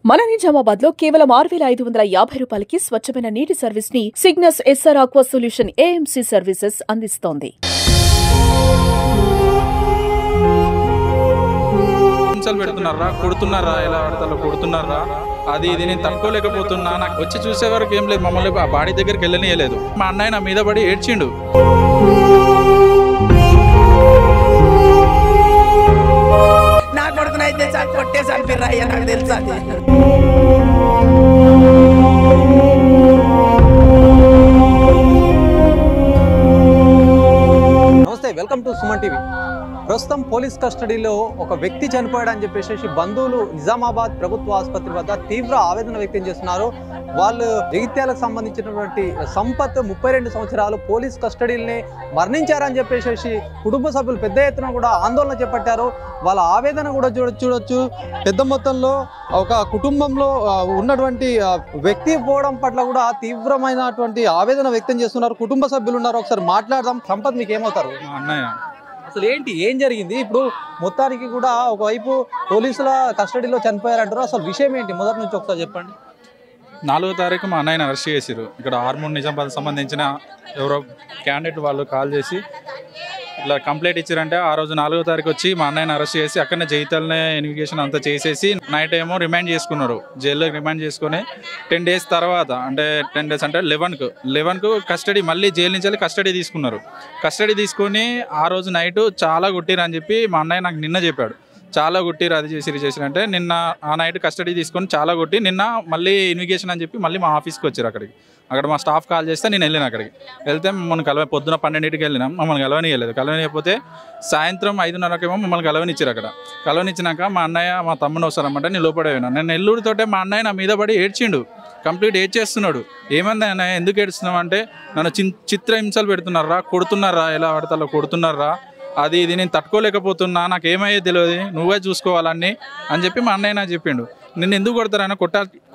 మన నిజామాబాద్ లో కేవలం 6,550 రూపాయలకి స్వచ్ఛమైన నీటి సర్వీస్ ని Cygnus SR aqua solution AMC services అందిస్తోంది. పెడుతున్నారా, కొడుతున్నారా, ఎలా పడతారో కొడుతున్నారా, అది ఇది నేను తట్టుకోలేకపోతున్నా. నాకు వచ్చి చూసే వరకు ఏం లేదు, మమ్మల్ని ఆ బాడీ దగ్గరికి వెళ్ళనియలేదు. మా అన్నయ్య నా మీద పడి ఏడ్చిండు. నా కొడుకునైతే కొట్టేసాను పిర్రయ్య, నాకు తెలుసా. నమస్తే, వెల్కమ్ టు సుమన్ టీవీ. ప్రస్తుతం పోలీస్ కస్టడీలో ఒక వ్యక్తి చనిపోయాడని చెప్పేసి బంధువులు నిజామాబాద్ ప్రభుత్వ ఆసుపత్రి వద్ద తీవ్ర ఆవేదన వ్యక్తం చేస్తున్నారు. వాళ్ళు జగిత్యాలకు సంబంధించినటువంటి సంపత్ 32 సంవత్సరాలు పోలీస్ కస్టడీని మరణించారని చెప్పేసి కుటుంబ సభ్యులు పెద్ద ఎత్తున కూడా ఆందోళన చేపట్టారు. వాళ్ళ ఆవేదన కూడా చూడొచ్చు. పెద్ద మొత్తంలో ఒక కుటుంబంలో ఉన్నటువంటి వ్యక్తి పోవడం పట్ల కూడా తీవ్రమైనటువంటి ఆవేదన వ్యక్తం చేస్తున్నారు. కుటుంబ సభ్యులు ఉన్నారు, ఒకసారి మాట్లాడదాం. సంపత్, మీకు ఏమవుతారు? మా అన్నయ్య అసలు ఏం జరిగింది? ఇప్పుడు మొత్తానికి కూడా ఒకవైపు పోలీసుల కస్టడీలో చనిపోయారంటారు. అసలు విషయం ఏంటి మొదటి నుంచి ఒకసారి చెప్పండి. 4వ తారీఖు మా అన్నయ్యని అరెస్ట్ చేసిరు. ఇక్కడ హార్మోన్ నిజామాబాద్ సంబంధించిన ఎవరో క్యాండిడేట్ వాళ్ళు కాల్ చేసి ఇట్లా కంప్లైంట్ ఇచ్చారంటే ఆ రోజు 4వ తారీఖు వచ్చి మా అన్నయ్యని అరెస్ట్ చేసి అక్కడనే జైతల్నే ఇన్వెస్టిగేషన్ అంతా చేసేసి నైట్ ఏమో రిమాండ్ చేసుకున్నారు. జైల్లో రిమాండ్ చేసుకుని 10 డేస్ తర్వాత, అంటే 10 డేస్ అంటే 11కు కస్టడీ, మళ్ళీ జైలు నుంచి కస్టడీ తీసుకున్నారు. కస్టడీ తీసుకొని ఆ రోజు నైట్ చాలా కొట్టిరు అని చెప్పి మా అన్నయ్య నాకు నిన్న చెప్పాడు. చాలా కొట్టిరు, అది చేసిరంటే నిన్న ఆ నైట్ కస్టడీ తీసుకొని చాలా కొట్టి నిన్న మళ్ళీ ఇన్వెస్టిగేషన్ అని చెప్పి మళ్ళీ మా ఆఫీస్కి వచ్చారు. అక్కడ మా స్టాఫ్ కాల్ చేస్తే నేను వెళ్ళాను. అక్కడికి వెళ్తే మమ్మల్ని పొద్దున 12కి వెళ్ళినాం. మమ్మల్ని కలవనియలేదు. కలవనియకపోతే సాయంత్రం 5:30కేమో మమ్మల్ని కలవనిచ్చారు. కలవనిచ్చినాక మా అన్నయ్య మా తమ్ముని వస్తారన్నమాట. నేను లోపడే విన్నాను. నేను నెల్లూరుతోటే మా అన్నయ్య నా మీద పడి ఏడ్చిండు. కంప్లీట్ ఏడ్చేస్తున్నాడు. ఏమంది అన్నయ్య, ఎందుకు ఏడుస్తున్నావు అంటే, నన్ను చిత్రహింసలు పెడుతున్నారా, కొడుతున్నారా, ఎలా పడతారో కొడుతున్నారా, అది ఇది నేను తట్టుకోలేకపోతున్నా, నాకు ఏమయ్యేది తెలియదు, నువ్వే చూసుకోవాలని అని చెప్పి మా అన్నయ్య నాకు చెప్పిండు. నిన్ను ఎందుకు కొడతారని,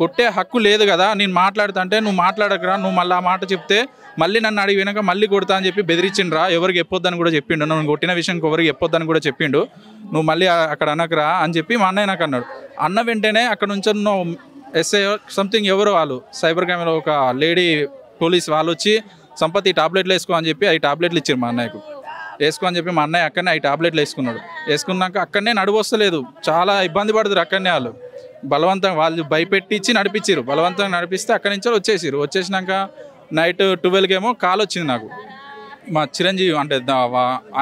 కొట్టే హక్కు లేదు కదా, నేను మాట్లాడుతా అంటే నువ్వు మాట్లాడకరా, నువ్వు మళ్ళీ ఆ మాట చెప్తే మళ్ళీ నన్ను అడిగి వెనక మళ్ళీ కొడతా అని చెప్పి బెదిరించిండ్రా. ఎవరికి చెప్పొద్దని కూడా చెప్పిండు. నువ్వు కొట్టిన విషయం ఎవరికి చెప్పొద్దని కూడా చెప్పిండు. నువ్వు మళ్ళీ అక్కడ అనకరా అని చెప్పి మా అన్నయ్య నాకు అన్నాడు. అన్న వెంటనే అక్కడ నుంచి ఎస్ఐ సంథింగ్ ఎవరో వాళ్ళు సైబర్ క్రైమ్లో ఒక లేడీ పోలీస్ వాళ్ళు వచ్చి, సంపత్తి టాబ్లెట్లు వేసుకో అని చెప్పి 5 టాబ్లెట్లు ఇచ్చారు మా అన్నయ్యకు. వేసుకో అని చెప్పి మా అన్నయ్య అక్కడనే 5 టాబ్లెట్లు వేసుకున్నాడు. వేసుకున్నాక అక్కడనే నడువొస్తలేదు, చాలా ఇబ్బంది పడుతున్నారు. అక్కడనే వాళ్ళు బలవంతంగా వాళ్ళు భయపెట్టించి నడిపించారు. బలవంతంగా నడిపిస్తే అక్కడి నుంచి వచ్చేసినాక నైట్ 12కేమో కాల్ వచ్చింది నాకు. మా చిరంజీవి అంటే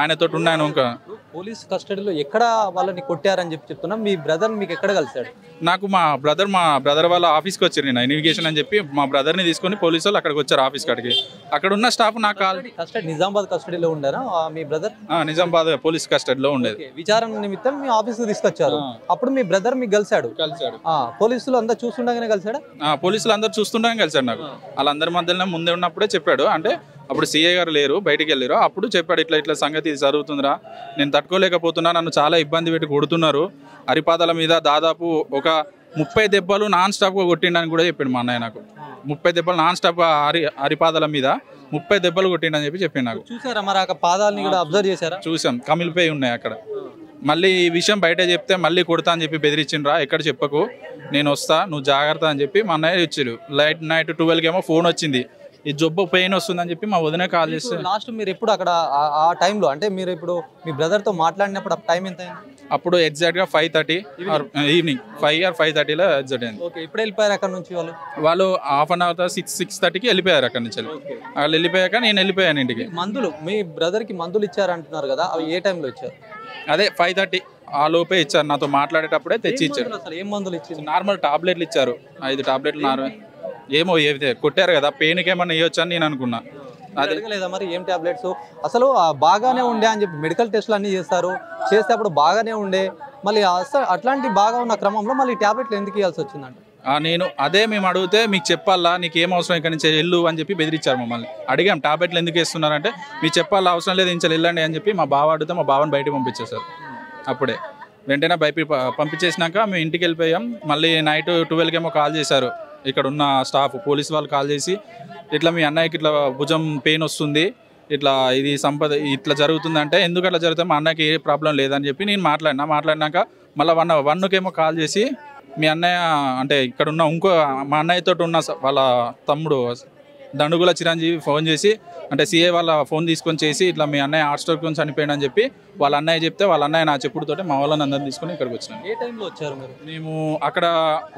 ఆయనతో ఉన్నాను. ఇంకా పోలీస్ కస్టడీలో ఎక్కడ వాళ్ళని కొట్టారని చెప్పి చెప్తున్నా. మీ బ్రదర్ మీకు ఎక్కడ కలిసాడు? నాకు మా బ్రదర్ వాళ్ళ ఆఫీస్కి వచ్చారు. నేను ఇన్వెస్టిగేషన్ అని చెప్పి మా బ్రదర్ని తీసుకొని పోలీసు వాళ్ళు అక్కడికి వచ్చారు. ఆఫీస్ కాడికి అక్కడ ఉన్న స్టాఫ్ నాకు కస్టడీ నిజామాబాద్ కస్టడీలో ఉండారా మీ బ్రదర్? నిజామాబాద్ పోలీస్ కస్టడీలో ఉండేది. విచారణ నిమిత్తం మీ ఆఫీస్కి తీసుకొచ్చారు. అప్పుడు మీ బ్రదర్ మీకు కలిసాడు. పోలీసులు అందరు చూస్తుండగానే కలిసాడా? పోలీసులు అందరు చూస్తుండగానే కలిసాడు నాకు. వాళ్ళందరి మధ్యలో ముందే ఉన్నప్పుడే చెప్పాడు. అంటే అప్పుడు సిఐ గారు లేరు, బయటికి వెళ్ళారు. అప్పుడు చెప్పాడు, ఇట్లా సంగతి జరుగుతుందిరా, నేను తట్టుకోలేకపోతున్నా, నన్ను చాలా ఇబ్బంది పెట్టి కొడుతున్నారు. అరిపాదాల మీద దాదాపు ఒక 30 దెబ్బలు నాన్ స్టాప్గా కొట్టిండని కూడా చెప్పాడు మా అన్నయ్య నాకు. 30 దెబ్బలు నాన్ స్టాప్గా అరిపాదాల మీద 30 దెబ్బలు కొట్టిండని చెప్పి చెప్పిండు నాకు. చూసారా మరి ఆ పాదాలని కూడా అబ్జర్వ్ చేశారా? చూసాం, కమిలిపోయి ఉన్నాయి అక్కడ. మళ్ళీ ఈ విషయం బయట చెప్తే మళ్ళీ కొడతా అని చెప్పి బెదిరించిండ్రా, ఎక్కడ చెప్పకు, నేను వస్తా, నువ్వు జాగ్రత్త అని చెప్పి మా అన్నయ్య ఇచ్చారు. నైట్ 12కేమో ఫోన్ వచ్చింది, ఈ జబ్బు పెయిన్ వస్తుందని చెప్పి మా వదిన కాల్ చేస్తే. లాస్ట్ మీరు ఎప్పుడు అక్కడ ఆ టైంలో, అంటే మీరు ఇప్పుడు మీ బ్రదర్తో మాట్లాడినప్పుడు టైం ఎంత అయింది? అప్పుడు ఎగ్జాక్ట్గా 5:30 ఈవినింగ్ 5 or 5:30లో ఎగ్జాక్ట్ అయింది. ఓకే, ఎప్పుడు వెళ్ళిపోయారు అక్కడ నుంచి వాళ్ళు హాఫ్ అన్ అవర్ 6:30కి వెళ్ళిపోయారు అక్కడ నుంచి. వాళ్ళు వెళ్ళిపోయాక నేను వెళ్ళిపోయాను ఇంటికి. మందులు మీ బ్రదర్కి మందులు ఇచ్చారంటున్నారు కదా, అవి ఏ టైంలో ఇచ్చారు? అదే 5:30 ఆ లోపే ఇచ్చారు. నాతో మాట్లాడేటప్పుడే తెచ్చి ఇచ్చారు. అసలు ఏం మందులు ఇచ్చారు? నార్మల్ టాబ్లెట్లు ఇచ్చారు, 5 టాబ్లెట్లు. ఏమో కొట్టారు కదా, పెయిన్కి ఏమన్నా ఇవ్వచ్చు అని నేను అనుకున్నా. అది లేదా మరి ఏం టాబ్లెట్స్? అసలు బాగానే ఉండే అని చెప్పి మెడికల్ టెస్ట్లు అన్నీ చేస్తారు, చేస్తే అప్పుడు బాగానే ఉండే, మళ్ళీ అసలు అట్లాంటి బాగా ఉన్న క్రమంలో మళ్ళీ టాబ్లెట్లు ఎందుకు ఇవ్వాల్సి వచ్చిందంట? నేను అదే మేము అడిగితే, మీకు చెప్పాలా, నీకు ఏం అవసరం ఇక్కడ నుంచి వెళ్ళు అని చెప్పి బెదిరించారు మమ్మల్ని. అడిగాం టాబ్లెట్లు ఎందుకు వేస్తున్నారంటే, మీకు చెప్పాలా, అవసరం లేదు, ఇంకా వెళ్ళండి అని చెప్పి మా బావ అడిగితే మా బావని బయటకు పంపించేశారు. అప్పుడే వెంటనే పంపించేసినాక మేము ఇంటికి వెళ్ళిపోయాం. మళ్ళీ నైట్ 12కేమో కాల్ చేశారు. ఇక్కడ ఉన్న స్టాఫ్ పోలీసు వాళ్ళు కాల్ చేసి, ఇట్లా మీ అన్నయ్యకి ఇట్లా భుజం పెయిన్ వస్తుంది, ఇట్లా ఇది సంపద ఇట్లా జరుగుతుందంటే, ఎందుకు అట్లా జరుగుతుంది, మా అన్నకి ఏ ప్రాబ్లం లేదని చెప్పి నేను మాట్లాడినాక మళ్ళీ 1 కేమో కాల్ చేసి మీ అన్నయ్య అంటే ఇక్కడ ఉన్న ఇంకో మా అన్నయ్యతో ఉన్న వాళ్ళ తమ్ముడు దండుగుల చిరంజీవి ఫోన్ చేసి అంటే సీఏ వాళ్ళ ఫోన్ తీసుకొని చేసి ఇట్లా మీ అన్నయ్య హార్ట్ స్ట్రోక్ నుంచి చనిపోయాడు అని చెప్పి వాళ్ళ అన్నయ్య చెప్తే వాళ్ళ అన్నయ్య నా చెప్పుడుతోటి మా వాళ్ళని అందరిని తీసుకొని ఇక్కడికి వచ్చినాం. ఏ టైంలో వచ్చారు మీరు? మేము అక్కడ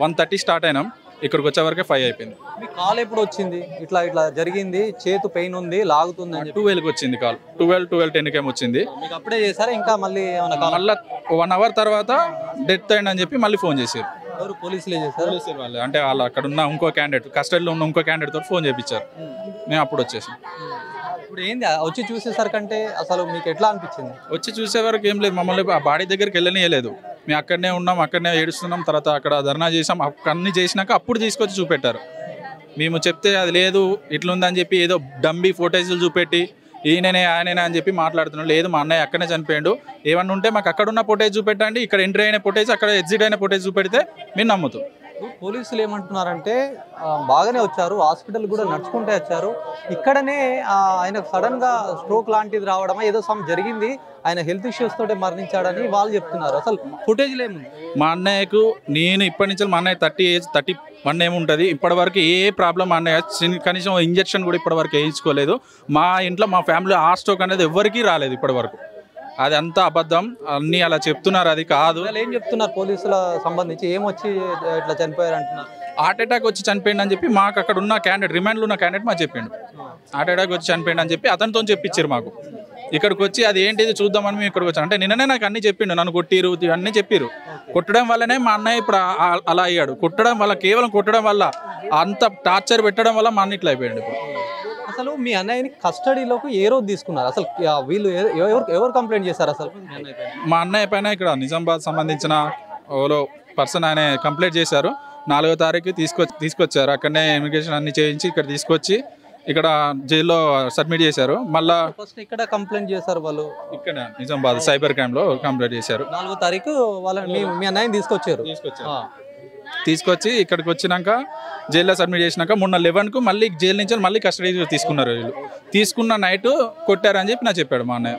1:30 స్టార్ట్ అయినాం, ఇక్కడికి వచ్చే వరకే 5 అయిపోయింది. మీ కాల్ ఎప్పుడు వచ్చింది? ఇట్లా ఇట్లా జరిగింది, చేతు పెయిన్ ఉంది, లాగుతుంది అని 12కి వచ్చింది కాల్. 12:10 వచ్చింది. మీకు అప్పుడే చేశారా? ఇంకా మళ్ళీ ఏమైనా కాల్? మళ్ళీ 1 అవర్ తర్వాత డెత్ అయింది అని చెప్పి మళ్ళీ ఫోన్ చేశారు. ఎవరు? పోలీసులే చేశారు. పోలీసులు వాళ్ళు అంటే వాళ్ళు అక్కడ ఉన్న ఇంకో క్యాండిడేట్, కస్టడీలో ఉన్న ఇంకో క్యాండిడేట్ తోటి ఫోన్ చేయించారు. మేము అప్పుడు వచ్చేసాం. ఇప్పుడు ఏంది వచ్చి చూసేసరికంటే అసలు మీకు ఎట్లా అనిపించింది? వచ్చి చూసే వరకు ఏం లేదు, మమ్మల్ని ఆ బాడీ దగ్గరికి వెళ్ళనియలేదు. మేము అక్కడనే ఉన్నాం, అక్కడనే ఏడుస్తున్నాం. తర్వాత అక్కడ ధర్నా చేసాం, అన్ని చేసినాక అప్పుడు తీసుకొచ్చి చూపెట్టారు. మేము చెప్తే అది లేదు ఇట్లుందని చెప్పి ఏదో డంబీ ఫోటేజీలు చూపెట్టి ఈయననే ఆయననే అని చెప్పి మాట్లాడుతున్నాడు. లేదు మా అన్నయ్య అక్కడనే చనిపోయాడు, ఏమన్నా ఉంటే మాకు అక్కడ ఉన్న ఫోటేజ్ చూపెట్టండి, ఇక్కడ ఎంట్రీ అయిన ఫోటేజ్ అక్కడ ఎగ్జిట్ అయిన ఫోటేజ్ చూపెడితే మీరు నమ్ముతాం. పోలీసులు ఏమంటున్నారంటే బాగానే వచ్చారు, హాస్పిటల్ కూడా నడుచుకుంటే వచ్చారు, ఇక్కడనే ఆయనకు సడన్ గా స్ట్రోక్ లాంటిది రావడమా ఏదో సమ్ జరిగింది, ఆయన హెల్త్ ఇష్యూస్ తోటే మరణించాడని వాళ్ళు చెప్తున్నారు. అసలు ఫుటేజ్లో ఏముంది? మా అన్నయ్యకు నేను ఇప్పటి నుంచి మా అన్నయ్య 31 ఏముంటుంది, ఇప్పటి వరకు ఏ ప్రాబ్లం మా అన్నయ్య కనీసం ఇంజక్షన్ కూడా ఇప్పటి వరకు వేయించుకోలేదు. మా ఇంట్లో మా ఫ్యామిలీ హార్ట్ స్ట్రోక్ అనేది ఎవరికీ రాలేదు ఇప్పటి వరకు. అది అంతా అబద్ధం, అన్నీ అలా చెప్తున్నారు, అది కాదు. ఏం చెప్తున్నారు పోలీసుల సంబంధించి? ఏమొచ్చి ఇట్లా చనిపోయారు అంటున్నారు? హార్ట్ అటాక్ వచ్చి చనిపోయింది అని చెప్పి మాకు అక్కడ ఉన్న క్యాండిడేట్, రిమాండ్లో ఉన్న క్యాండిడేట్ మాకు చెప్పిండు. హార్ట్ అటాక్ వచ్చి చనిపోయింది అని చెప్పి అతనితో చెప్పించారు మాకు. ఇక్కడికి వచ్చి అది ఏంటిది చూద్దామని మేము ఇక్కడికి వచ్చాం. అంటే నిన్ననే నాకు అన్నీ చెప్పిండు, నన్ను కొట్టిరు అన్నీ చెప్పిరు. కొట్టడం వల్లనే మా అన్నయ్య ఇప్పుడు అలా అయ్యాడు. కొట్టడం వల్ల, కేవలం కొట్టడం వల్ల, అంత టార్చర్ పెట్టడం వల్ల మా అన్న ఇట్లా అయిపోయాడు. ఇప్పుడు అసలు మీ అన్నయ్యని కస్టడీలోకి ఏ రోజు తీసుకున్నారు? అసలు వీళ్ళు ఎవరు కంప్లైంట్ చేశారు అసలు? మా అన్నయ్య పైన ఇక్కడ నిజామాబాద్ సంబంధించిన ఓలో పర్సన్ ఆయన కంప్లైంట్ చేశారు. 4వ తారీఖు తీసుకొచ్చారు. అక్కడనే ఇమిగ్రేషన్ అన్ని చేయించి ఇక్కడ తీసుకొచ్చి ఇక్కడ జైల్లో సబ్మిట్ చేశారు. మళ్ళా ఫస్ట్ ఇక్కడ కంప్లైంట్ చేశారు వాళ్ళు, ఇక్కడ నిజామాబాద్ సైబర్ క్రైమ్లో కంప్లైంట్ చేశారు. 4వ తారీఖు వాళ్ళని మీ అన్నయ్యని తీసుకొచ్చారు. తీసుకొచ్చి ఇక్కడికి వచ్చినాక జైల్లో సబ్మిట్ చేసినాక మొన్న 11కు మళ్ళీ జైలు నుంచి మళ్ళీ కస్టడీ తీసుకున్నారు. వీళ్ళు తీసుకున్న నైట్ కొట్టారని చెప్పి నాకు చెప్పాడు మా అన్నయ్య.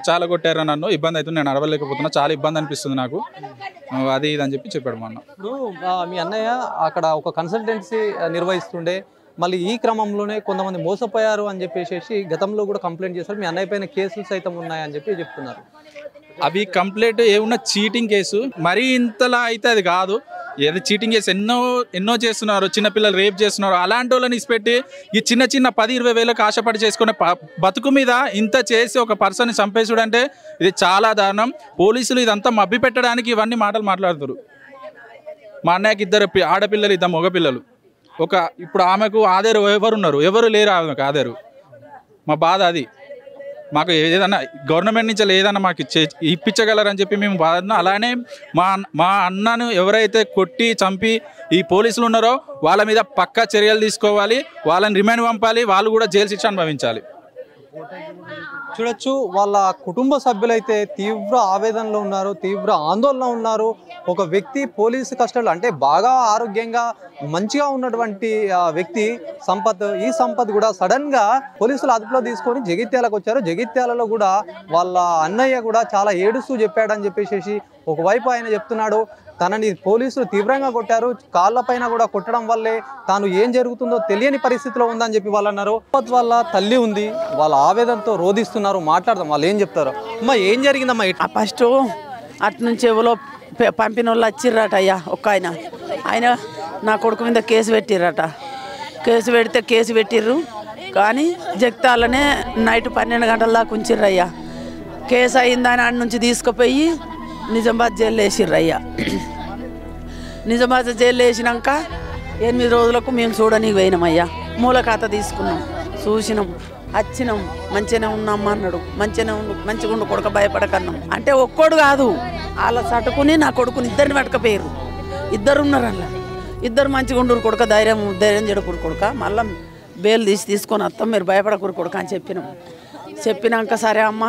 చాలా కొట్టారు, నన్ను ఇబ్బంది అవుతుంది, నేను నడవలేకపోతున్నా, చాలా ఇబ్బంది అనిపిస్తుంది నాకు, అది ఇది అని చెప్పి చెప్పాడు మా అన్న. ఇప్పుడు మీ అన్నయ్య అక్కడ ఒక కన్సల్టెన్సీ నిర్వహిస్తుండే, మళ్ళీ ఈ క్రమంలోనే కొంతమంది మోసపోయారు అని చెప్పేసి గతంలో కూడా కంప్లైంట్ చేశారు. మీ అన్నయ్య పైన కేసులు సైతం ఉన్నాయని చెప్పి చెప్తున్నారు. అవి కంప్లైంట్ ఏమున్నా చీటింగ్ కేసు, మరీ ఇంతలా అయితే అది కాదు. ఏదో చీటింగ్ కేసు ఎన్నో చేస్తున్నారు, చిన్నపిల్లలు రేప్ చేస్తున్నారు. అలాంటి వాళ్ళని ఇసిపెట్టి ఈ చిన్న 10-20 వేలకు ఆశపడి చేసుకునే బతుకు మీద ఇంత చేసి ఒక పర్సన్ని చంపేసుడు అంటే ఇది చాలా దారుణం. పోలీసులు ఇదంతా మభ్య పెట్టడానికి ఇవన్నీ మాటలు మాట్లాడుతారు. మా అన్నయ్యకి 2 ఆడపిల్లలు, 2 మగపిల్లలు. ఇప్పుడు ఆమెకు ఆధారు ఎవరు లేరు, ఆమెకు ఆధారు. మా బాధ అది. మాకు ఏదన్నా గవర్నమెంట్ నుంచి ఏదన్నా మాకు ఇప్పించగలరని చెప్పి మేము బాధ. అలానే మా అన్నను ఎవరైతే కొట్టి చంపి ఈ పోలీసులు ఉన్నారో వాళ్ళ మీద పక్కా చర్యలు తీసుకోవాలి, వాళ్ళని రిమాండ్ పంపాలి, వాళ్ళు కూడా జైలు శిక్ష అనుభవించాలి. చూడొచ్చు, వాళ్ళ కుటుంబ సభ్యులైతే తీవ్ర ఆవేదనలో ఉన్నారు, తీవ్ర ఆందోళన ఉన్నారు. ఒక వ్యక్తి పోలీసు కస్టడీలో, అంటే బాగా ఆరోగ్యంగా మంచిగా ఉన్నటువంటి వ్యక్తి సంపత్, ఈ సంపత్ కూడా సడన్ గా పోలీసులు అదుపులో తీసుకొని జగిత్యాలకు వచ్చారు. జగిత్యాలలో కూడా వాళ్ళ అన్నయ్య కూడా చాలా ఏడుస్తూ చెప్పాడని చెప్పేసి ఒకవైపు ఆయన చెప్తున్నాడు, తనని పోలీసులు తీవ్రంగా కొట్టారు, కాళ్ళపైన కూడా కొట్టడం వల్లే తాను ఏం జరుగుతుందో తెలియని పరిస్థితిలో ఉందని చెప్పి వాళ్ళు అన్నారు. వాళ్ళ తల్లి ఉంది, వాళ్ళ ఆవేదనతో రోధిస్తున్నారు. మాట్లాడదాం, వాళ్ళు ఏం చెప్తారు. అమ్మా, ఏం జరిగిందమ్మా? ఫస్ట్ అటు నుంచి ఎవరో పంపిన వాళ్ళు వచ్చిర్రట అయ్యా. ఆయన నా కొడుకు మీద కేసు పెట్టిర్రట. కేసు పెట్టిర్రు కానీ జగిత్యాలనే నైట్ 12 గంటల దాకా ఉంచిర్రయ్యా. కేసు అయిందని ఆడ నుంచి తీసుకుపోయి నిజామాబాద్ జైలు వేసిర్రయ్యా. నిజామాబాద్ జైలు వేసినాక 8 రోజులకు మేము చూడనీకి పోయినామయ్యా. మూల ఖాతా తీసుకున్నాం, చూసినాం, వచ్చినాం, మంచిగానే ఉన్నామ్మా అన్నాడు. మంచిగా ఉండు కొడుక, భయపడకన్నాం. అంటే ఒక్కడు కాదు, వాళ్ళ సటుకుని నా కొడుకుని ఇద్దరిని పట్టుకపోయారు. 2 ఉన్నారు అలా. 2 మంచిగా ఉండు కొడుక, ధైర్యం చేయకూడదు కొడుక, మళ్ళీ బెయిల్ తీసుకొని వస్తాం, మీరు భయపడకూడదు కొడుక అని చెప్పినాం. చెప్పినాక సరే అమ్మ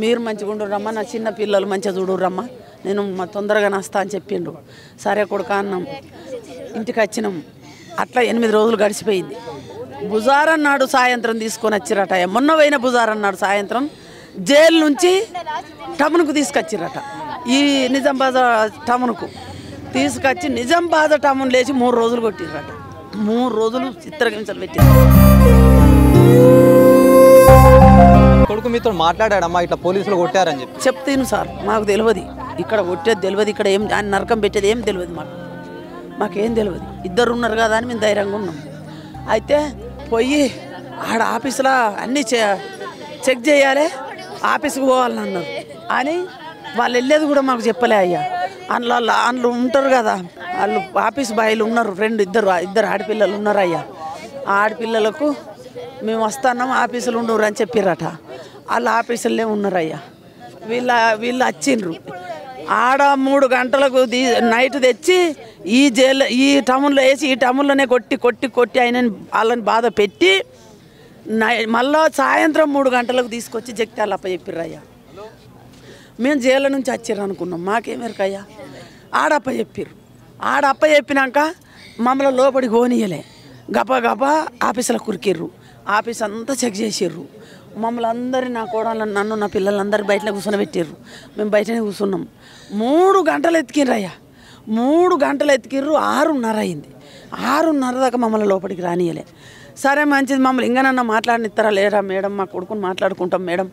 మీరు మంచిగా ఉండురమ్మా, నా చిన్న పిల్లలు మంచిగా చూడురమ్మా, నేను తొందరగా నస్తా అని చెప్పిండ్రు. సరే కొడుక అన్నాం, ఇంటికి వచ్చినాం. అట్లా 8 రోజులు గడిచిపోయింది. బుజారం నాడు సాయంత్రం తీసుకొని వచ్చిరట. మొన్న పోయిన బుజారం నాడు సాయంత్రం జైలు నుంచి టౌన్కు తీసుకొచ్చిరట, ఈ నిజామాబాద్ టౌన్కు. తీసుకొచ్చి నిజామాబాద్ టౌన్ లేచి 3 రోజులు కొట్టిర్రట. 3 రోజులు చిత్రహింసలు పెట్టారు. కొడుకు మీతో మాట్లాడాడమ్మా ఇట్లా పోలీసులు కొట్టారని చెప్పి? చెప్తాను సార్, మాకు తెలియదు, ఇక్కడ కొట్టేది తెలియదు, ఇక్కడ ఏం ఆయన నరకం పెట్టేది ఏం తెలియదు, మాకేం తెలియదు. 2 ఉన్నారు కదా అని మేము ధైర్యంగా ఉన్నాం. అయితే పోయి ఆడ ఆఫీసులో అన్నీ చెక్ చేయాలి, ఆఫీస్కి పోవాలని అన్నారు అని వాళ్ళు వెళ్ళేది కూడా మాకు చెప్పలే అయ్యా. అందులో ఉంటారు కదా వాళ్ళు ఆఫీస్ బాయ్లు ఉన్నారు, ఇద్దరు ఆడపిల్లలు ఉన్నారు అయ్యా. ఆ ఆడపిల్లలకు మేము వస్తున్నాం ఆఫీసులు ఉండరు అని చెప్పిరట. వాళ్ళు ఆఫీసులే ఉన్నారయ్యా. వీళ్ళు వచ్చిండ్రు ఆడ 3 గంటలకు నైట్ తెచ్చి ఈ టౌన్లో వేసి ఈ టౌన్లోనే కొట్టి వాళ్ళని బాధ పెట్టి మళ్ళా సాయంత్రం 3 గంటలకు తీసుకొచ్చి జగిత్యాల అప్పచెప్పిర్రయ్యా. మేము జైలు నుంచి వచ్చిర్రు అనుకున్నాం, మాకేమెరకయ్యా. ఆడ అప్పచెప్పినాక మమ్మల్ని లోపలికి పోనీయలే, గపా ఆఫీసులో కురికిర్రు. ఆఫీస్ అంతా చెక్ చేసిర్రు. మమ్మల్ని అందరినీ, నా కోడళ్ళని, నన్ను, నా పిల్లలందరూ బయటలో కూర్చొని మేము బయటనే కూర్చున్నాం. 3 గంటలు ఎత్తికిర్రయ్యా. 3 గంటలు ఎత్తికిర్రు. 6:30 అయింది. 6:30 దాకా మమ్మల్ని లోపలికి రానియలే. సరే మంచిది, మమ్మల్ని ఇంకనన్నా మాట్లాడనిస్తారా లేరా మేడం, మా కొడుకుని మాట్లాడుకుంటాం మేడం,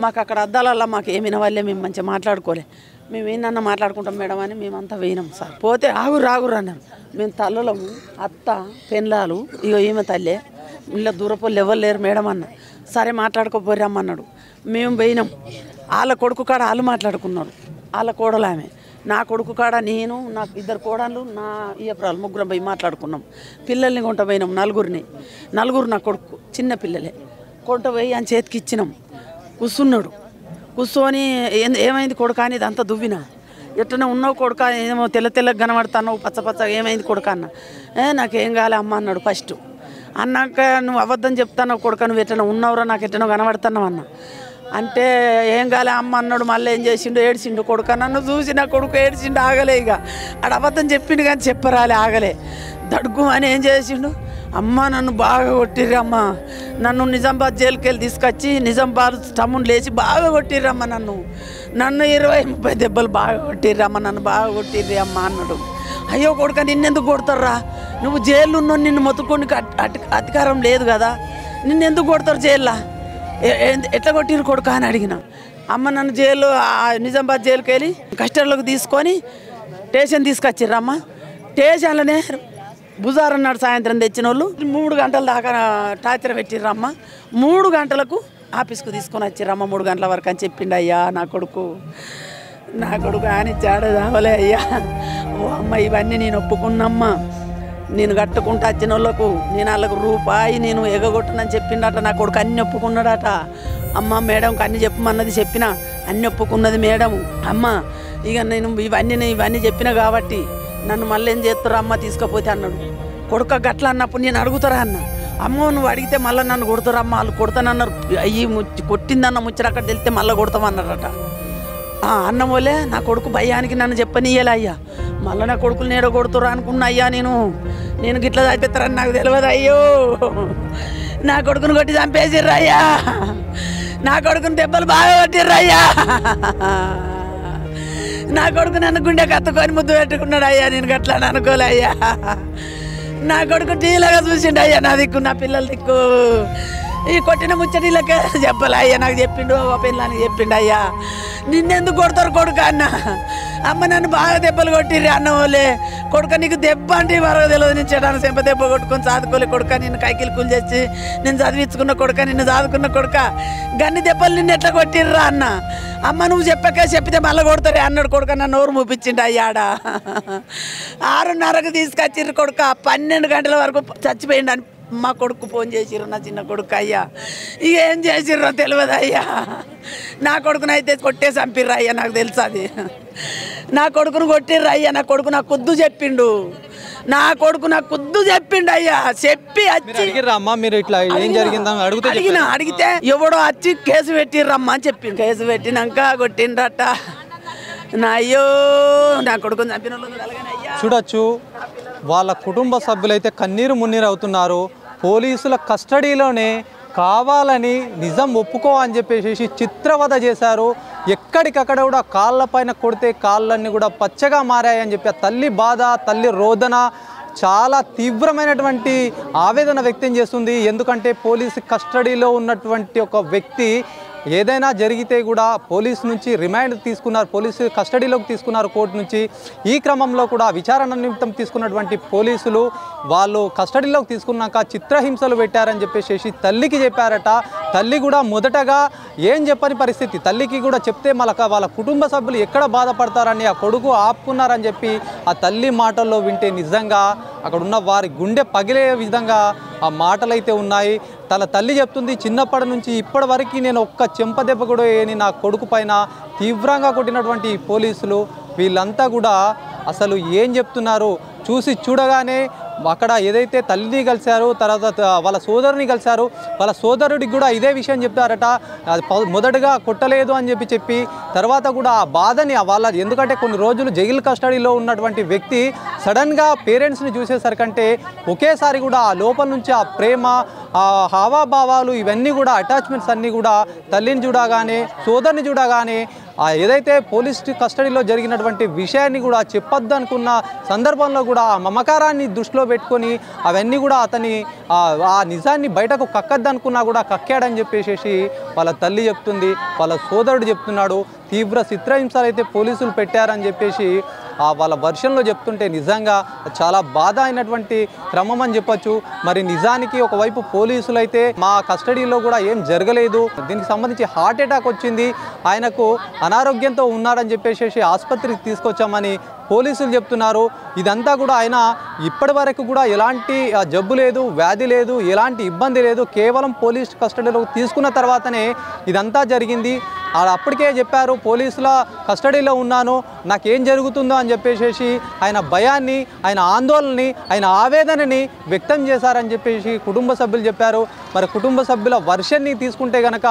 మాకు అక్కడ అద్దాలల్లా మాకు ఏమిన వాళ్ళే, మేము మంచిగా మాట్లాడుకోలే, మేము ఏందన్నా మాట్లాడుకుంటాం మేడం అని మేమంతా పోయినాం సార్. పోతే ఆగురు అన్నారు. మేము తల్లులము, అత్త, పెళ్ళాలు, ఇగో ఈమె తల్లే, ఇలా దూరపోళ్ళు ఎవరు లేరు మేడం అన్న. సరే మాట్లాడుకోపోరమ్మన్నాడు. మేము పోయినాం. వాళ్ళ కొడుకు కాడ వాళ్ళు మాట్లాడుకున్నారు, వాళ్ళ కోడలు ఆమె, నా కొడుకు కాడ నేను, నాకు 2 కోడళ్ళు, నా ఇయ్యపురాలు, 3 పోయి మాట్లాడుకున్నాం. పిల్లల్ని కొంట పోయినాం, 4 నా కొడుకు, చిన్న పిల్లలే. కొంట పోయి ఆయన చేతికి ఇచ్చినాం. కూర్చున్నాడు. కూర్చొని ఏమైంది కొడుక అని ఇదంతా దువ్వినా, ఎట్లనే ఉన్నావు కొడుక, ఏమో తెల్లగా కనబడుతున్నావు, పచ్చ ఏమైంది కొడుక అన్న. నాకేం కాలే అమ్మ అన్నాడు ఫస్ట్. అన్నాక నువ్వు అబద్ధం చెప్తాను కొడుక, నువ్వు ఎట్లనో ఉన్నావురా, నాకు ఎట్లనో కనబడుతున్నావు అన్న. అంటే ఏం కాలే అమ్మ అన్నాడు. మళ్ళీ ఏం చేసిండు, ఏడ్చిండు కొడుక. నన్ను చూసి నా కొడుకు ఏడ్చిండు, ఆగలే. ఇక ఆడ అబద్ధం చెప్పిండు కానీ చెప్పరాలే, ఆగలే. దడుగు అని ఏం చేసిండు, అమ్మ నన్ను బాగా కొట్టిర్రమ్మ, నన్ను నిజామాబాద్ జైలుకి వెళ్ళి తీసుకొచ్చి నిజామాబాద్ టౌన్ లేచి బాగా కొట్టిర్రమ్మ, నన్ను 20-30 దెబ్బలు బాగా కొట్టిర్రమ్మ, నన్ను బాగా కొట్టిర్రి అమ్మ అన్నాడు. అయ్యో కొడుక, నిన్నెందుకు కొడతారా, నువ్వు జైలు ఉన్నావు, నిన్ను మొత్తుకోనికి అధికారం లేదు కదా, నిన్నెందుకు కొడతారు జైల్లో, ఎట్లా కొట్టిరు కొడుక అని అడిగిన. అమ్మ నన్ను జైలు నిజామాబాద్ జైలుకి వెళ్ళి కస్టడీలోకి తీసుకొని స్టేషన్ తీసుకొచ్చిర్రమ్మ. స్టేషన్లోనే బుజారన్నాడు సాయంత్రం తెచ్చిన వాళ్ళు 3 గంటల దాకా టార్చర్ పెట్టిర్రమ్మ. 3 గంటలకు ఆఫీస్కు తీసుకొని వచ్చిర్రమ్మ. 3 గంటల వరకు అని చెప్పిండు అయ్యా నా కొడుకు అని చాడ చావలే అయ్యా. ఓ అమ్మ, ఇవన్నీ నేను ఒప్పుకున్నమ్మా, నేను కట్టుకుంటా వచ్చిన వాళ్ళకు నేను వాళ్ళకు రూపాయి నేను ఎగగొట్టనని చెప్పిండట నా కొడుకు. అన్ని ఒప్పుకున్నాడట. అమ్మ మేడంకి అన్ని చెప్పమన్నది, చెప్పిన అన్ని ఒప్పుకున్నది మేడం. అమ్మ ఇక నేను ఇవన్నీ చెప్పిన కాబట్టి నన్ను మళ్ళీ ఏం చేస్తారా అమ్మ తీసుకపోతే అన్నాడు. కొడుక గట్ల అన్నప్పుడు నేను అడుగుతారా అన్న. అమ్మో నువ్వు అడిగితే మళ్ళీ నన్ను కొడతారమ్మ, వాళ్ళు కొడతానన్నారు, అయ్యి కొట్టిందన్న ముచ్చట అక్కడ వెళ్తే మళ్ళీ కొడతామన్నారట. అన్నం వల్లే నా కొడుకు భయానికి నన్ను చెప్పనీయాలి అయ్యా. మళ్ళీ నా కొడుకులు నేడ కొడుతురా అనుకున్నా అయ్యా. నేను గిట్లా చంపేస్తారని నాకు తెలియదు. అయ్యో నా కొడుకుని కొట్టి చంపేసిర్రు అయ్యా, నా కొడుకుని దెబ్బలు బాగా కొట్టిర్రయ్యా, నా కొడుకు నన్ను గుండె కత్తుకొని ముద్దు పెట్టుకున్నాడు అయ్యా. నేను గట్లా అనుకోలే అయ్యా. నా కొడుకు టీలాగా చూసిండు అయ్యా, నా దిక్కు, నా పిల్లల దిక్కు. ఈ కొట్టిన ముచ్చటిలకే చెప్పలే అయ్యా, నాకు చెప్పిండు, ఓ పిల్లానికి చెప్పిండు అయ్యా. నిన్నెందుకు కొడతారు కొడుక అన్న. అమ్మ నన్ను బాగా దెబ్బలు కొట్టిర్రి అన్న వాళ్ళే. కొడుక నీకు దెబ్బ అంటే వరకు తెలియదు, నేను చెడాను చెంప దెబ్బ కొట్టుకొని చదువుకోలే కొడుక, నిన్ను కైకిలు కూలి చేసి నేను చదివించుకున్న కొడుక, నిన్ను చదువుకున్న కొడుక, గన్ని దెబ్బలు నిన్ను ఎట్లా కొట్టిర్రా అన్న. అమ్మ నువ్వు చెప్పితే మళ్ళీ కొడతారే అన్నాడు కొడుక. నన్ను నోరు మూపించిండు అయ్యాడ. 6:30కు తీసుకొచ్చిర్రు కొడుక. 12 గంటల వరకు చచ్చిపోయిండు అని మా కొడుకు ఫోన్ చేసిర్రు, నా చిన్న కొడుకు అయ్యా. ఇక ఏం చేసిర్రో తెలియదు అయ్యా. నా కొడుకునైతే కొట్టే చంపిర్రు అయ్యా, నాకు తెలుసు అది. నా కొడుకును కొట్టిర్రు అయ్యా. నా కొడుకు నాకు కుద్దు చెప్పిండు, నా కొడుకు నాకు కుద్దు చెప్పిండు అయ్యా. చెప్పి అమ్మ మీరు ఇట్లా ఏం జరిగిందని అడిగితే ఎవడో వచ్చి కేసు పెట్టిర్రమ్మా అని చెప్పిండు. కేసు పెట్టినాక కొట్టిండ్రట. నా అయ్యో నా కొడుకుని చంపిన చూడొచ్చు, వాళ్ళ కుటుంబ సభ్యులైతే కన్నీరు మున్నీరు అవుతున్నారు. పోలీసుల కస్టడీలోనే కావాలని నిజం ఒప్పుకో అని చెప్పేసి చిత్రవద చేశారు. ఎక్కడికక్కడ కూడా కాళ్ళపైన కొడితే కాళ్ళన్నీ కూడా పచ్చగా మారాయని చెప్పి ఆ తల్లి బాధ, తల్లి రోదన చాలా తీవ్రమైనటువంటి ఆవేదన వ్యక్తం చేస్తుంది. ఎందుకంటే పోలీసు కస్టడీలో ఉన్నటువంటి ఒక వ్యక్తి ఏదైనా జరిగితే కూడా పోలీసు నుంచి రిమాండ్ తీసుకున్నారు, పోలీసు కస్టడీలోకి తీసుకున్నారు కోర్టు నుంచి. ఈ క్రమంలో కూడా విచారణ నిమిత్తం తీసుకున్నటువంటి పోలీసులు వాళ్ళు కస్టడీలోకి తీసుకున్నాక చిత్రహింసలు పెట్టారని చెప్పేసి తల్లికి చెప్పారట. తల్లి కూడా మొదటగా ఏం చెప్పని పరిస్థితి, తల్లికి కూడా చెప్తే వాళ్ళ కుటుంబ సభ్యులు ఎక్కడ బాధపడతారని ఆ కొడుకు ఆపుకున్నారని చెప్పి ఆ తల్లి మాటల్లో వింటే నిజంగా అక్కడ ఉన్న వారి గుండె పగిలే విధంగా ఆ మాటలైతే ఉన్నాయి. తన తల్లి చెప్తుంది, చిన్నప్పటి నుంచి ఇప్పటి వరకు నేను ఒక్క చెంపదెబ్బ కూడా వేయని నా కొడుకు పైన తీవ్రంగా కొట్టినటువంటి పోలీసులు వీళ్ళంతా కూడా అసలు ఏం చెప్తున్నారు చూసి చూడగానే అక్కడ ఏదైతే తల్లిని కలిశారు, తర్వాత వాళ్ళ సోదరుని కలిశారు, వాళ్ళ సోదరుడికి కూడా ఇదే విషయం చెప్తారట. మొదటగా కొట్టలేదు అని చెప్పి తర్వాత కూడా ఆ బాధని ఎందుకంటే కొన్ని రోజులు జైలు కస్టడీలో ఉన్నటువంటి వ్యక్తి సడన్గా పేరెంట్స్ని చూసేసరికంటే ఒకేసారి కూడా ఆ లోపల నుంచి ఆ ప్రేమ, ఆ హావాభావాలు ఇవన్నీ కూడా అటాచ్మెంట్స్ అన్నీ కూడా తల్లిని చూడగానే, సోదరుని చూడగానే ఏదైతే పోలీస్ కస్టడీలో జరిగినటువంటి విషయాన్ని కూడా చెప్పొద్దు అనుకున్న సందర్భంలో కూడా ఆ మమకారాన్ని దృష్టిలో పెట్టుకొని అవన్నీ కూడా అతని ఆ నిజాన్ని బయటకు కక్కద్దు అనుకున్నా కూడా కక్కాడని చెప్పేసి వాళ్ళ తల్లి చెప్తుంది, వాళ్ళ సోదరుడు చెప్తున్నాడు. తీవ్ర చిత్రహింసలు అయితే పోలీసులు పెట్టారని చెప్పేసి వాళ్ళ వర్షన్లో చెప్తుంటే నిజంగా చాలా బాధ అయినటువంటి క్రమం అని చెప్పొచ్చు. మరి నిజానికి ఒకవైపు పోలీసులు అయితే మా కస్టడీలో కూడా ఏం జరగలేదు, దీనికి సంబంధించి హార్ట్ అటాక్ వచ్చింది, ఆయనకు అనారోగ్యంతో ఉన్నాడని చెప్పేసి ఆసుపత్రికి తీసుకొచ్చామని పోలీసులు చెప్తున్నారు. ఇదంతా కూడా ఆయన ఇప్పటి వరకు కూడా ఎలాంటి జబ్బు లేదు, వ్యాధి లేదు, ఎలాంటి ఇబ్బంది లేదు, కేవలం పోలీస్ కస్టడీలో తీసుకున్న తర్వాతనే ఇదంతా జరిగింది. అప్పటికే చెప్పారు, పోలీసుల కస్టడీలో ఉన్నాను, నాకేం జరుగుతుందో అని చెప్పేసి ఆయన భయాన్ని, ఆయన ఆందోళనని, ఆయన ఆవేదనని వ్యక్తం చేశారని చెప్పేసి కుటుంబ సభ్యులు చెప్పారు. మరి కుటుంబ సభ్యుల వర్షన్ని తీసుకుంటే కనుక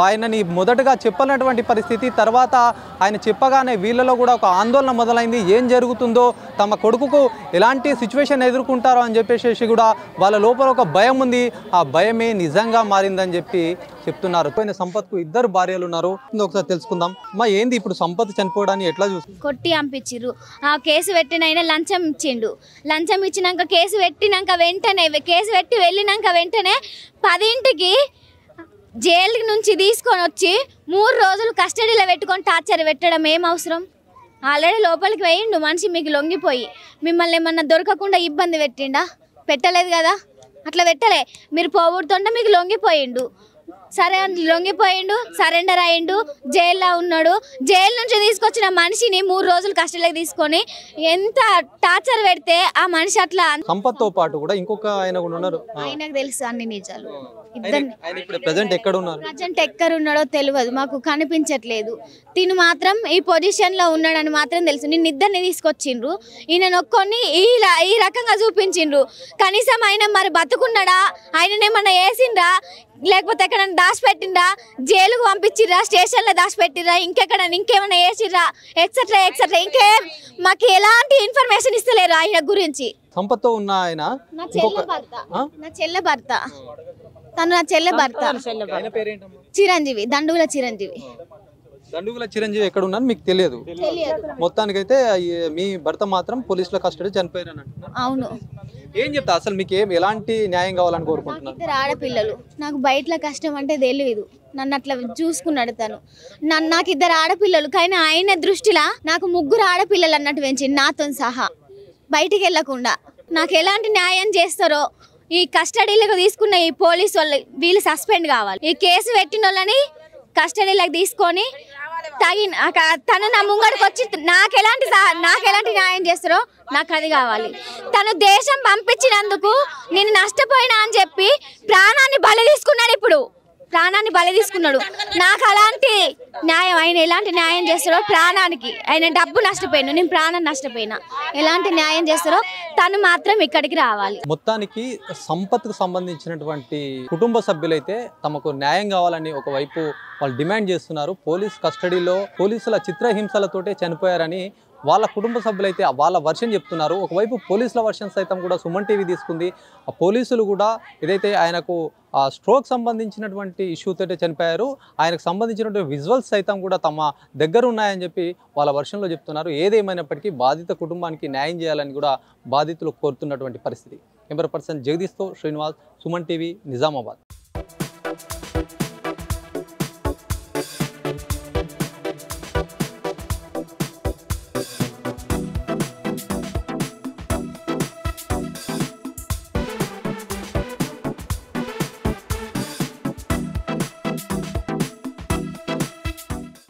ఆయనని మొదటగా చెప్పనటువంటి పరిస్థితి, తర్వాత ఆయన చెప్పగానే వీళ్ళలో కూడా ఒక ఆందోళన మొదలైంది. ఏం జరుగుతుందో, తమ కొడుకుకు ఎలాంటి సిచ్యువేషన్ ఎదుర్కొంటారో అని చెప్పేసి కూడా వాళ్ళ లోపల ఒక భయం ఉంది. ఆ భయమే నిజంగా మారిందని చెప్పి చెప్తున్నారు. పోయిన సంపత్కు 2 భార్యలు ఉన్నారు. ఒకసారి తెలుసుకుందాం. మా ఏంది ఇప్పుడు సంపత్ చనిపోవడాన్ని ఎట్లా చూస్తుంది? కొట్టి పంపించిర్రు. ఆ కేసు పెట్టినైనా లంచం ఇచ్చిండు. లంచం ఇచ్చినాక కేసు పెట్టినాక వెంటనే కేసు పెట్టి వెళ్ళినాక వెంటనే 10ంటికి జైలు నుంచి తీసుకొని వచ్చి 3 రోజులు కస్టడీలో పెట్టుకొని టార్చర్ పెట్టడం ఏం అవసరం? ఆల్రెడీ లోపలికి వేయిండు మనిషి, మీకు లొంగిపోయి మిమ్మల్ని ఏమన్నా దొరకకుండా ఇబ్బంది పెట్టిండా? పెట్టలేదు కదా, అట్లా పెట్టలే. మీరు పోగొడుతుంటే మీకు లొంగిపోయిండు, సరే లొంగిపోయిండు, సరెండర్ అయ్యిండు, జైల్లో ఉన్నాడు. జైలు నుంచి తీసుకొచ్చిన మనిషిని 3 రోజులు కస్టడీలోకి తీసుకొని ఎంత టార్చర్ పెడితే ఆ మనిషి అట్లా. సంపత్తో పాటు కూడా ఇంకొక ఆయన కూడా ఉన్నారు. ఆయనకు తెలుసు అన్ని నిజాలు. ప్రజెంట్ ఎక్కడ ఉన్నాడో తెలియదు, మాకు కనిపించట్లేదు. తిను మాత్రం ఈ పొజిషన్ లో ఉన్నాడని మాత్రం తెలుసు. నిన్ను 2 తీసుకొచ్చిండ్రు, ఈయన ఒక్కొని ఈ రకంగా చూపించిండ్రు. కనీసం ఆయన మరి బతుకున్నాడా, ఆయననేమన్నా వేసిండ్రా, లేకపోతే ఎక్కడ దాచిపెట్టిండ్రా, జైలుకు పంపించిర్రా, స్టేషన్లో దాచిపెట్టిర్రా, ఇంకేమైనా వేసిర్రా, ఎక్సెట్రా ఎక్సెట్రా. ఇంకేం మాకు ఎలాంటి ఇన్ఫర్మేషన్ ఇస్తలేరు ఆయన గురించి. సంపత్తో ఉన్న ఆయన నా చెల్లె భర్త తను నా చెల్లె భర్త. చిరంజీవి, దండుగుల చిరంజీవి ఎక్కడ ఉన్నాను మీకు తెలియదు. మొత్తానికైతే మీ భర్త మాత్రం పోలీసుల కస్టడీ చనిపోయారని అంటున్నారు. అవును. ఏం చెప్తా, అసలు మీకు ఎలాంటి న్యాయం కావాలని కోరుకుంటున్నారు? 2 ఆడపిల్లలు, నాకు బయటలో కష్టం అంటే తెలియదు. నన్ను అట్లా చూసుకున్నాడు తను. నాకు 2 ఆడపిల్లలు, కానీ ఆయన దృష్టిలో నాకు 3 ఆడపిల్లలు అన్నట్టు పెంచింది, నాతో సహా. బయటికి వెళ్ళకుండా నాకు ఎలాంటి న్యాయం చేస్తారో, ఈ కస్టడీలకు తీసుకున్న ఈ పోలీసు వాళ్ళు వీళ్ళు సస్పెండ్ కావాలి. ఈ కేసు పెట్టిన వాళ్ళని కస్టడీలకు తీసుకొని తను నా ముంగడికి వచ్చి నాకు ఎలాంటి న్యాయం చేస్తారో నాకు అది కావాలి. తను దేశం పంపించినందుకు నేను నష్టపోయినా అని చెప్పి ప్రాణాన్ని బలి తీసుకున్నాడు. ఇప్పుడు ప్రాణాన్ని బలి తీసుకున్నాడు. నాకు అలాంటి న్యాయం, ఆయన ఎలాంటి న్యాయం చేస్తారో ప్రాణానికి, ఆయన డబ్బు నష్టపోయినా, నేను ప్రాణం నష్టపోయినా, ఎలాంటి న్యాయం చేస్తారో తను మాత్రం ఇక్కడికి రావాలి. మొత్తానికి సంపత్కు సంబంధించినటువంటి కుటుంబ సభ్యులైతే తమకు న్యాయం కావాలని ఒకవైపు వాళ్ళు డిమాండ్ చేస్తున్నారు. పోలీస్ కస్టడీలో పోలీసుల చిత్రహింసలతోటే చనిపోయారని వాళ్ళ కుటుంబ సభ్యులైతే వాళ్ళ వర్షన్ చెప్తున్నారు. ఒకవైపు పోలీసుల వర్షన్ సైతం కూడా సుమన్ టీవీ తీసుకుంది. ఆ పోలీసులు కూడా ఏదైతే ఆయనకు ఆ స్ట్రోక్ సంబంధించినటువంటి ఇష్యూతో చనిపోయారు. ఆయనకు సంబంధించినటువంటి విజువల్స్ సైతం కూడా తమ దగ్గర ఉన్నాయని చెప్పి వాళ్ళ వర్షన్లో చెప్తున్నారు. ఏదేమైనప్పటికీ బాధిత కుటుంబానికి న్యాయం చేయాలని కూడా బాధితులు కోరుతున్నటువంటి పరిస్థితి. కెమెరా పర్సన్ జగదీష్తో శ్రీనివాస్, సుమన్ టీవీ, నిజామాబాద్.